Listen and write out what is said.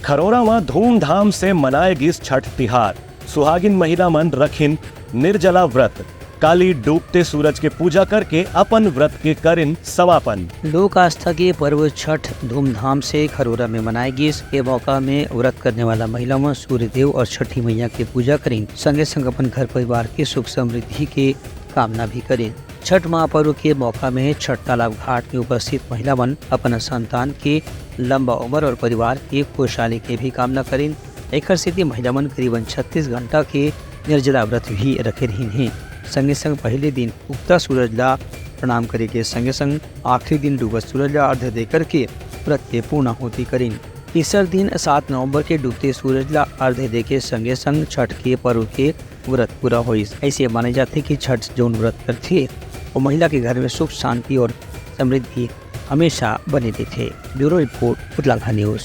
खरोरा में धूमधाम से मनाएगी छठ तिहार। सुहागिन महिला मन रखिन निर्जला व्रत। काली डूबते सूरज के पूजा करके अपन व्रत के करिन समापन। लोक आस्था के पर्व छठ धूमधाम से खरोरा में मनाएगी। के मौका में व्रत करने वाला महिलाओं सूर्य देव और छठी मैया की पूजा करें, संगे संग अपन घर परिवार की सुख समृद्धि के कामना भी करें। छठ महापर्व के मौका में छठ तालाब घाट में उपस्थित महिला मन अपन संतान के लंबा उम्र और परिवार की खुशहाली के भी कामना करें। एक स्थिति महिला मन करीबन 36 घंटा के निर्जला व्रत भी रखे रही हैं। संगे संग पहले दिन उगता सूरज ला प्रणाम करे के संगे संग आखिरी दिन डूबत सूरज ला अर्घ्य देकर के व्रत के पूर्णाहुति करें। तीसर दिन 7 नवंबर के डूबते सूरज ला अर्घ्य दे के संगे संग छठ के पर्व के व्रत पूरा हुई। ऐसे माने जाते कि छठ जौन व्रत करते वो महिला के घर में सुख शांति और समृद्धि हमेशा बने थे। ब्यूरो रिपोर्ट, उतलाखा न्यूज।